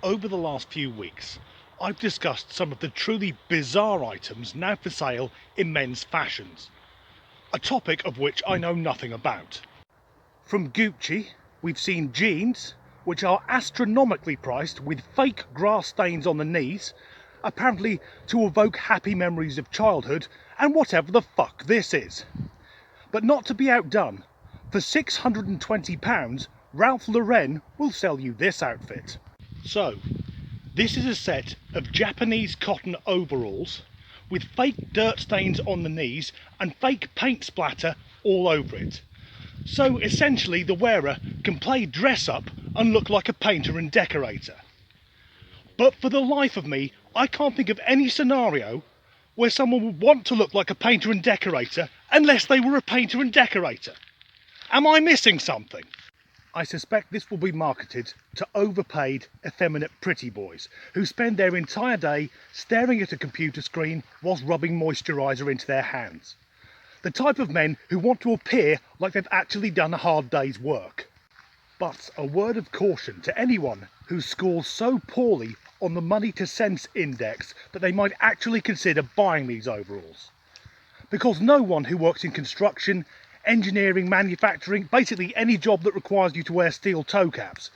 Over the last few weeks, I've discussed some of the truly bizarre items now for sale in men's fashions, a topic of which I know nothing about. From Gucci, we've seen jeans, which are astronomically priced with fake grass stains on the knees, apparently to evoke happy memories of childhood and whatever the fuck this is. But not to be outdone, for £620, Ralph Lauren will sell you this outfit. So, this is a set of Japanese cotton overalls with fake dirt stains on the knees and fake paint splatter all over it. So essentially the wearer can play dress up and look like a painter and decorator. But for the life of me, I can't think of any scenario where someone would want to look like a painter and decorator unless they were a painter and decorator. Am I missing something? I suspect this will be marketed to overpaid, effeminate pretty boys who spend their entire day staring at a computer screen whilst rubbing moisturiser into their hands. The type of men who want to appear like they've actually done a hard day's work. But a word of caution to anyone who scores so poorly on the money to sense index that they might actually consider buying these overalls. Because no one who works in construction, engineering, manufacturing, basically any job that requires you to wear steel toe caps,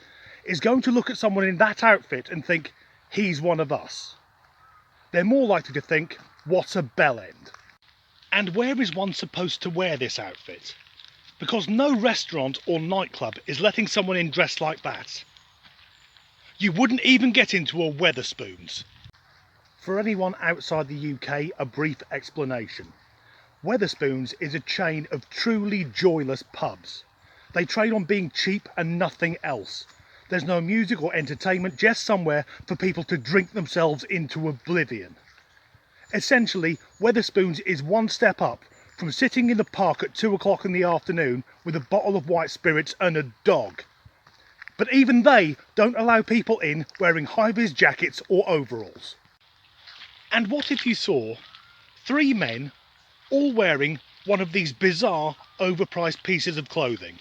is going to look at someone in that outfit and think, he's one of us. They're more likely to think, what a bell end. And where is one supposed to wear this outfit? Because no restaurant or nightclub is letting someone in dressed like that. You wouldn't even get into a Wetherspoons. For anyone outside the UK, a brief explanation. Wetherspoons is a chain of truly joyless pubs. They trade on being cheap and nothing else. There's no music or entertainment, just somewhere for people to drink themselves into oblivion. Essentially, Wetherspoons is one step up from sitting in the park at 2 o'clock in the afternoon with a bottle of white spirits and a dog. But even they don't allow people in wearing high-vis jackets or overalls. And what if you saw 3 men all wearing one of these bizarre, overpriced pieces of clothing?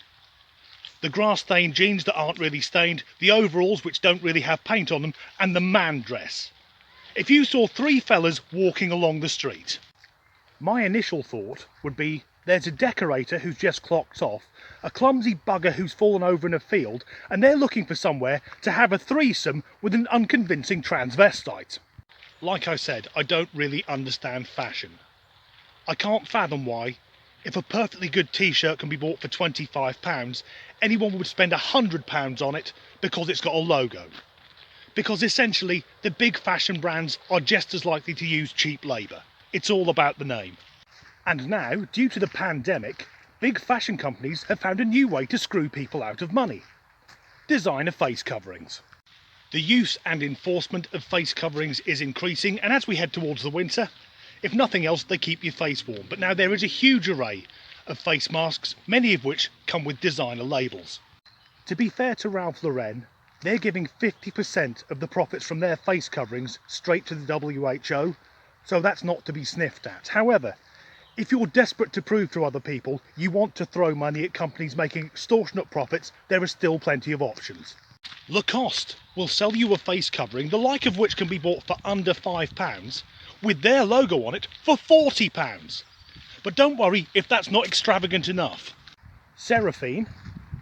The grass-stained jeans that aren't really stained, the overalls which don't really have paint on them, and the man dress. If you saw 3 fellas walking along the street. My initial thought would be, there's a decorator who's just clocked off, a clumsy bugger who's fallen over in a field, and they're looking for somewhere to have a threesome with an unconvincing transvestite. Like I said, I don't really understand fashion. I can't fathom why, if a perfectly good t-shirt can be bought for £25, anyone would spend £100 on it because it's got a logo. Because essentially, the big fashion brands are just as likely to use cheap labour. It's all about the name. And now, due to the pandemic, big fashion companies have found a new way to screw people out of money. Designer face coverings. The use and enforcement of face coverings is increasing, and as we head towards the winter, if nothing else, they keep your face warm. But now there is a huge array of face masks, many of which come with designer labels. To be fair to Ralph Lauren, they're giving 50% of the profits from their face coverings straight to the WHO, so that's not to be sniffed at. However, if you're desperate to prove to other people you want to throw money at companies making extortionate profits, there are still plenty of options. Lacoste will sell you a face covering, the like of which can be bought for under £5, with their logo on it for £40. But don't worry if that's not extravagant enough. Seraphine,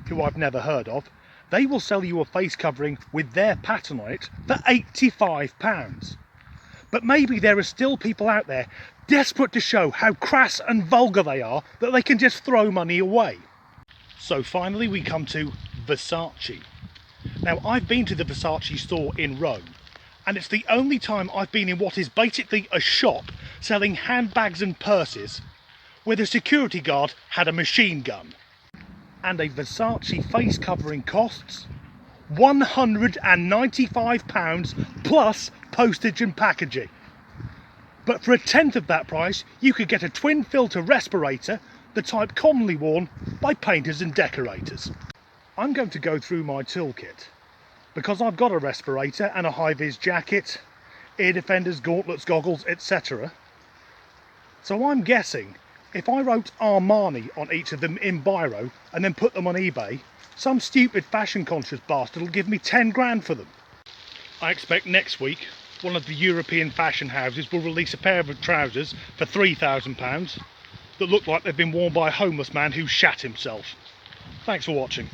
who I've never heard of, they will sell you a face covering with their pattern on it for £85. But maybe there are still people out there desperate to show how crass and vulgar they are that they can just throw money away. So finally we come to Versace. Now, I've been to the Versace store in Rome, and it's the only time I've been in what is basically a shop selling handbags and purses where the security guard had a machine gun. And a Versace face covering costs £195 plus postage and packaging. But for a tenth of that price, you could get a twin filter respirator, the type commonly worn by painters and decorators. I'm going to go through my toolkit because I've got a respirator and a high-vis jacket, ear defenders, gauntlets, goggles, etc. So I'm guessing if I wrote Armani on each of them in biro and then put them on eBay, some stupid fashion conscious bastard will give me 10 grand for them. I expect next week one of the European fashion houses will release a pair of trousers for £3,000 that look like they've been worn by a homeless man who shat himself. Thanks for watching.